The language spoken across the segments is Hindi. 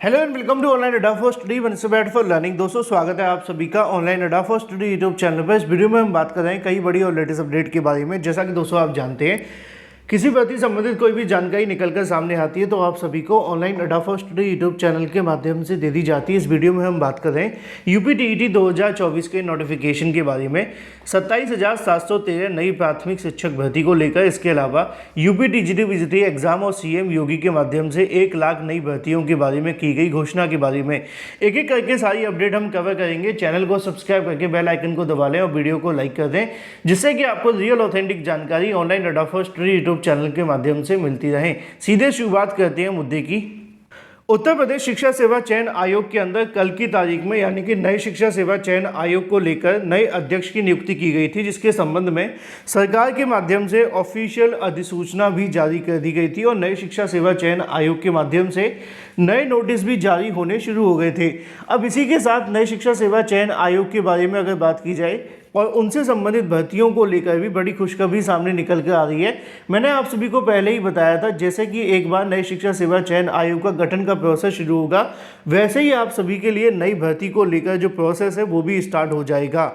Hello and welcome to online Adda for study one student for learning. दोस्तों स्वागत है आप सभी का online Adda for study YouTube channel पर। इस वीडियो में हम बात कर रहे हैं कई बड़ी और लेटेस्ट अपडेट के बारे में। जैसा कि दोस्तों आप जानते हैं किसी प्रति संबंधित कोई भी जानकारी निकलकर सामने आती है तो आप सभी को online Adda for study YouTube channel के माध्यम से दे दी जाती है। इस वीडियो में हम बात कर रहे हैं यूपी टीईटी 2024 के नोटिफिकेशन के बारे में। 27,713 नई प्राथमिक शिक्षक भर्ती को लेकर, इसके अलावा यूपी टीजीटी पीजीटी एग्जाम और सीएम योगी के माध्यम से 1 लाख नई भर्तियों के बारे में की गई घोषणा के बारे में एक एक करके सारी अपडेट हम कवर करेंगे। चैनल को सब्सक्राइब करके बेल आइकन को दबा लें और वीडियो को लाइक कर दें, जिससे कि आपको रियल ऑथेंटिक जानकारी online Adda for study YouTube channel के माध्यम से मिलती रहे। सीधे शुरुआत करते हैं मुद्दे की। उत्तर प्रदेश शिक्षा सेवा चयन आयोग के अंदर कल की तारीख में यानी कि नए शिक्षा सेवा चयन आयोग को लेकर नए अध्यक्ष की नियुक्ति की गई थी, जिसके संबंध में सरकार के माध्यम से ऑफिशियल अधिसूचना भी जारी कर दी गई थी और नए शिक्षा सेवा चयन आयोग के माध्यम से नए नोटिस भी जारी होने शुरू हो गए थे। अब इसी के साथ नए शिक्षा सेवा चयन आयोग के बारे में अगर बात की जाए और उनसे संबंधित भर्तियों को लेकर भी बड़ी खुशखबरी सामने निकल कर आ रही है। मैंने आप सभी को पहले ही बताया था, जैसे कि एक बार नई शिक्षा सेवा चयन आयोग का गठन का प्रोसेस शुरू होगा, वैसे ही आप सभी के लिए नई भर्ती को लेकर जो प्रोसेस है वो भी स्टार्ट हो जाएगा।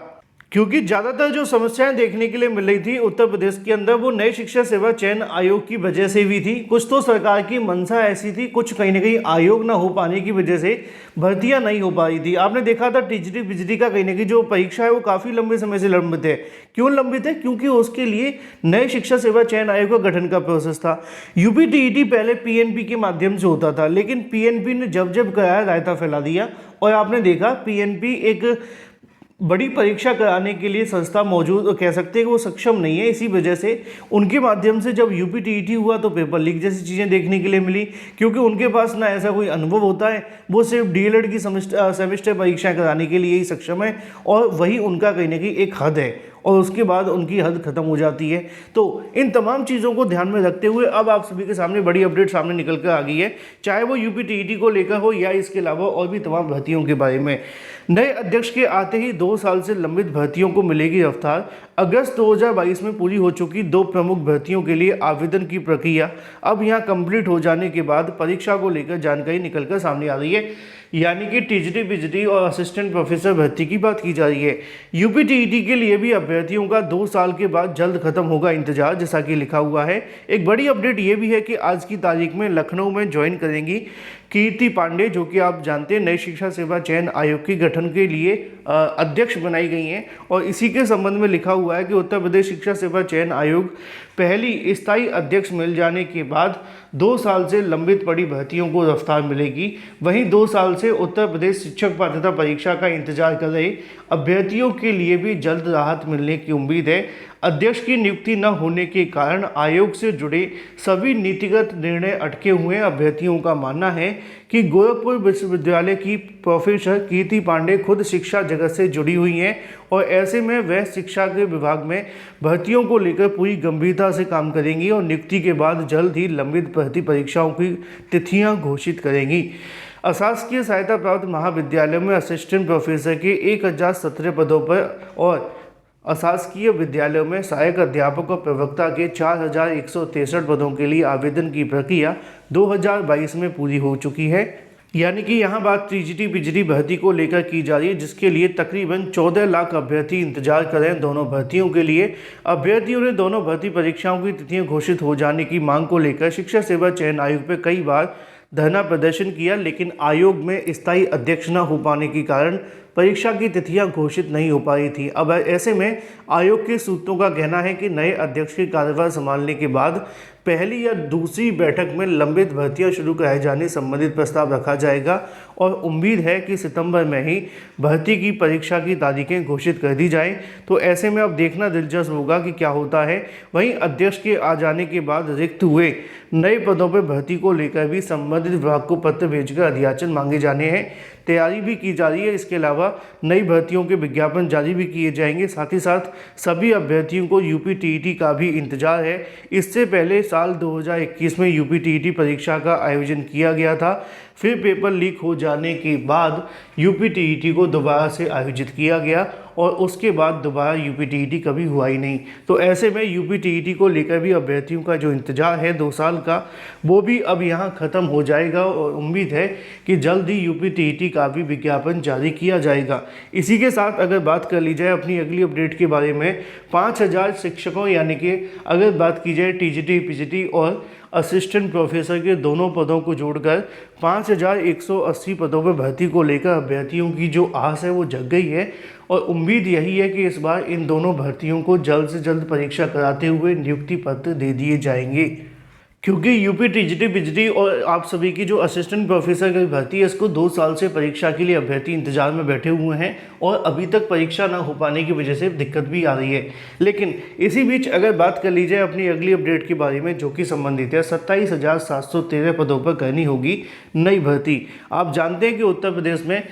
क्योंकि ज़्यादातर जो समस्याएं देखने के लिए मिल रही थी उत्तर प्रदेश के अंदर, वो नए शिक्षा सेवा चयन आयोग की वजह से भी थी। कुछ तो सरकार की मंशा ऐसी थी, कुछ कहीं ना कहीं आयोग ना हो पाने की वजह से भर्तियां नहीं हो पा रही थी। आपने देखा था टीजीटी पीजीटी का कहीं ना कहीं जो परीक्षा है वो काफ़ी लंबे समय से लंबित है। क्यों लंबित है? क्योंकि उसके लिए नए शिक्षा सेवा चयन आयोग का गठन का प्रोसेस था। यूपी टीईटी पहले पीएनपी के माध्यम से होता था, लेकिन पीएनपी ने जब कराया रायता फैला दिया और आपने देखा पीएनपी एक बड़ी परीक्षा कराने के लिए संस्था मौजूद कह सकते हैं कि वो सक्षम नहीं है। इसी वजह से उनके माध्यम से जब यूपी टीईटी हुआ तो पेपर लीक जैसी चीज़ें देखने के लिए मिली, क्योंकि उनके पास ना ऐसा कोई अनुभव होता है, वो सिर्फ डीएलएड की सेमेस्टर परीक्षाएं कराने के लिए ही सक्षम है और वही उनका कहीं ना कहीं एक हद है और उसके बाद उनकी हद खत्म हो जाती है। तो इन तमाम चीज़ों को ध्यान में रखते हुए अब आप सभी के सामने बड़ी अपडेट सामने निकल कर आ गई है, चाहे वो यूपी टीईटी को लेकर हो या इसके अलावा और भी तमाम भर्तियों के बारे में। नए अध्यक्ष के आते ही 2 साल से लंबित भर्तियों को मिलेगी रफ्तार। अगस्त 2022 में पूरी हो चुकी 2 प्रमुख भर्तियों के लिए आवेदन की प्रक्रिया अब यहां कंप्लीट हो जाने के बाद परीक्षा को लेकर जानकारी निकलकर सामने आ रही है, यानी कि टीजीटी पीजीटी और असिस्टेंट प्रोफेसर भर्ती की बात की जा रही है। यूपी टीईटी के लिए भी अभ्यर्थियों का 2 साल के बाद जल्द खत्म होगा इंतजार, जैसा कि लिखा हुआ है। एक बड़ी अपडेट ये भी है कि आज की तारीख में लखनऊ में ज्वाइन करेंगी कीर्ति पांडे, जो कि आप जानते हैं नई शिक्षा सेवा चयन आयोग के गठन के लिए अध्यक्ष बनाई गई हैं। और इसी के संबंध में लिखा हुआ है कि उत्तर प्रदेश शिक्षा सेवा चयन आयोग पहली स्थायी अध्यक्ष मिल जाने के बाद 2 साल से लंबित पड़ी भर्तियों को रफ्तार मिलेगी। वहीं 2 साल से उत्तर प्रदेश शिक्षक पात्रता परीक्षा का इंतजार कर रहे अभ्यर्थियों के लिए भी जल्द राहत मिलने की उम्मीद है। अध्यक्ष की नियुक्ति न होने के कारण आयोग से जुड़े सभी नीतिगत निर्णय अटके हुए हैं। अभ्यर्थियों का मानना है कि गोरखपुर विश्वविद्यालय की प्रोफेसर कीर्ति पांडे खुद शिक्षा जगत से जुड़ी हुई हैं और ऐसे में वह शिक्षा के विभाग में भर्तियों को लेकर पूरी गंभीरता से काम करेंगी और नियुक्ति के बाद जल्द ही लंबित भर्ती परीक्षाओं की तिथियां घोषित करेंगी। अशासकीय सहायता प्राप्त महाविद्यालयों में असिस्टेंट प्रोफेसर के 1017 पदों पर और अशासकीय विद्यालयों में सहायक अध्यापक और प्रवक्ता के 4163 पदों के लिए आवेदन की प्रक्रिया 2022 में पूरी हो चुकी है। यानी कि यहाँ बात टीजीटी पीजीटी भर्ती को लेकर की जा रही है, जिसके लिए तकरीबन 14 लाख अभ्यर्थी इंतजार कर रहे हैं दोनों भर्तियों के लिए। अभ्यर्थियों ने दोनों भर्ती परीक्षाओं की तिथियां घोषित हो जाने की मांग को लेकर शिक्षा सेवा चयन आयोग पर कई बार धरना प्रदर्शन किया, लेकिन आयोग में स्थायी अध्यक्ष न हो पाने के कारण परीक्षा की तिथियां घोषित नहीं हो पाई थी। अब ऐसे में आयोग के सूत्रों का कहना है कि नए अध्यक्ष की कार्यभार संभालने के बाद पहली या दूसरी बैठक में लंबित भर्तियां शुरू कराए जाने संबंधित प्रस्ताव रखा जाएगा और उम्मीद है कि सितंबर में ही भर्ती की परीक्षा की तारीखें घोषित कर दी जाएं। तो ऐसे में अब देखना दिलचस्प होगा कि क्या होता है। वहीं अध्यक्ष के आ जाने के बाद रिक्त हुए नए पदों पर भर्ती को लेकर भी संबंधित विभाग को पत्र भेजकर अधियाचन मांगे जाने हैं। तैयारी भी की जा रही है। इसके अलावा नई भर्तियों के विज्ञापन जारी भी किए जाएंगे। साथ ही साथ सभी अभ्यर्थियों को यूपी टीईटी का भी इंतजार है। इससे पहले साल 2021 में यूपी टीईटी परीक्षा का आयोजन किया गया था, फिर पेपर लीक हो जाने के बाद यूपी टीईटी को दोबारा से आयोजित किया गया और उसके बाद दोबारा यूपीटीईटी कभी हुआ ही नहीं। तो ऐसे में यूपीटीईटी को लेकर भी अभ्यर्थियों का जो इंतजार है 2 साल का, वो भी अब यहाँ ख़त्म हो जाएगा और उम्मीद है कि जल्द ही यूपीटीईटी का भी विज्ञापन जारी किया जाएगा। इसी के साथ अगर बात कर ली जाए अपनी अगली अपडेट के बारे में, 5000 शिक्षकों यानी कि अगर बात की जाए टीजीटी, पीजीटी और असिस्टेंट प्रोफेसर के दोनों पदों को जोड़कर 5180 पदों पर भर्ती को लेकर अभ्यर्थियों की जो आस है वो जग गई है और उम्मीद यही है कि इस बार इन दोनों भर्तियों को जल्द से जल्द परीक्षा कराते हुए नियुक्ति पत्र दे दिए जाएंगे, क्योंकि यूपी टीजीटी, पीजीटी और आप सभी की जो असिस्टेंट प्रोफेसर की भर्ती है इसको 2 साल से परीक्षा के लिए अभ्यर्थी इंतजार में बैठे हुए हैं और अभी तक परीक्षा ना हो पाने की वजह से दिक्कत भी आ रही है। लेकिन इसी बीच अगर बात कर ली जाए अपनी अगली अपडेट के बारे में जो कि संबंधित है 27,713 पदों पर करनी होगी नई भर्ती। आप जानते हैं कि उत्तर प्रदेश में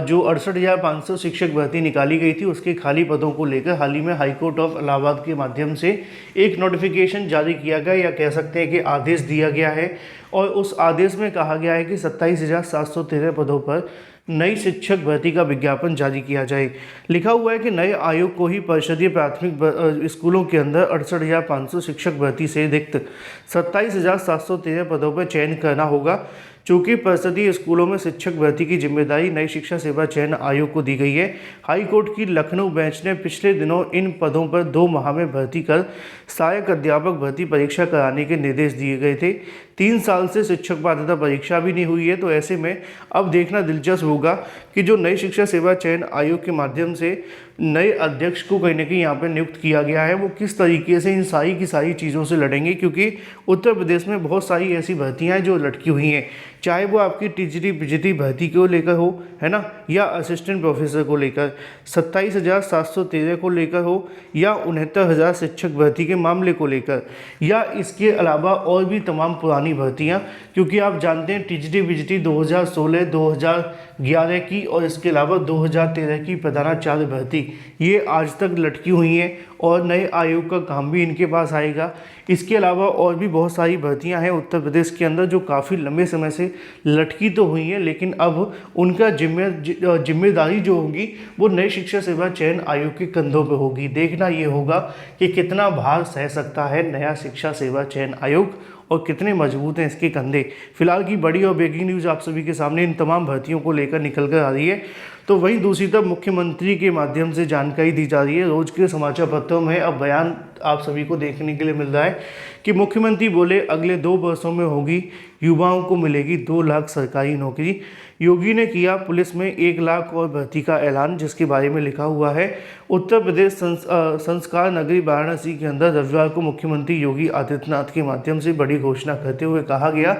जो 68,500 शिक्षक भर्ती निकाली गई थी उसके खाली पदों को लेकर हाल ही में हाईकोर्ट ऑफ इलाहाबाद के माध्यम से एक नोटिफिकेशन जारी किया गया या कह सकते हैं कि आदेश दिया गया है और उस आदेश में कहा गया है कि 27,713 पदों पर नई शिक्षक भर्ती का विज्ञापन जारी किया जाए। लिखा हुआ है कि नए आयोग को ही परिषदीय प्राथमिक स्कूलों के अंदर 68,500 शिक्षक भर्ती से रिक्त 27,713 पदों पर चयन करना होगा। चूंकि परिषदीय स्कूलों में शिक्षक भर्ती की जिम्मेदारी नई शिक्षा सेवा चयन आयोग को दी गई है, हाईकोर्ट की लखनऊ बेंच ने पिछले दिनों इन पदों पर 2 माह में भर्ती कर सहायक अध्यापक भर्ती परीक्षा कराने के निर्देश दिए गए थे। 3 साल से शिक्षक पात्रता परीक्षा भी नहीं हुई है, तो ऐसे में अब देखना दिलचस्प होगा कि जो नई शिक्षा सेवा चयन आयोग के माध्यम से नए अध्यक्ष को कहीं ना कहीं यहाँ पर नियुक्त किया गया है वो किस तरीके से इन सारी की सारी चीज़ों से लड़ेंगे, क्योंकि उत्तर प्रदेश में बहुत सारी ऐसी भर्तियाँ हैं जो लटकी हुई हैं, चाहे वो आपकी टीजीटी, पीजीटी भर्ती को लेकर हो, है ना, या असिस्टेंट प्रोफेसर को लेकर 27,713 को लेकर हो, या 69,000 शिक्षक भर्ती के मामले को लेकर, या इसके अलावा और भी तमाम पुरानी भर्तियां, क्योंकि आप जानते हैं टीजीटी, पीजीटी 2016, 2011 की और इसके अलावा 2013 की प्रधानाचार्य भर्ती ये आज तक लटकी हुई हैं और नए आयोग का काम भी इनके पास आएगा। इसके अलावा और भी बहुत सारी भर्तियां हैं उत्तर प्रदेश के अंदर जो काफ़ी लंबे समय से लटकी तो हुई हैं, लेकिन अब उनका जिम्मेदारी जो होगी वो नई शिक्षा सेवा चयन आयोग के कंधों पर होगी। देखना ये होगा कि कितना भार सह सकता है नया शिक्षा सेवा चयन आयोग और कितने मजबूत हैं इसके कंधे। फिलहाल की बड़ी और ब्रेकिंग न्यूज़ आप सभी के सामने इन तमाम भर्तियों को लेकर निकल कर आ रही है। तो वहीं दूसरी तरफ मुख्यमंत्री के माध्यम से जानकारी दी जा रही है। रोज के समाचार पत्रों में अब बयान आप सभी को देखने के लिए मिल रहा है कि मुख्यमंत्री बोले अगले 2 वर्षों में होगी युवाओं को मिलेगी 2 लाख सरकारी नौकरी। योगी ने किया पुलिस में 1 लाख और भर्ती का ऐलान, जिसके बारे में लिखा हुआ है उत्तर प्रदेश संस्कार नगरी वाराणसी के अंदर रविवार को मुख्यमंत्री योगी आदित्यनाथ के माध्यम से बड़ी घोषणा करते हुए कहा गया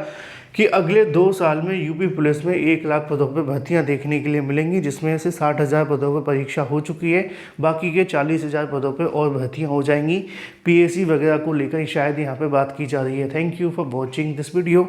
कि अगले 2 साल में यूपी पुलिस में 1 लाख पदों पर भर्तियां देखने के लिए मिलेंगी, जिसमें से 60,000 पदों पर परीक्षा हो चुकी है, बाकी के 40,000 पदों पर और भर्तियां हो जाएंगी। पीएससी वगैरह को लेकर शायद यहाँ पे बात की जा रही है। Thank you for watching this video.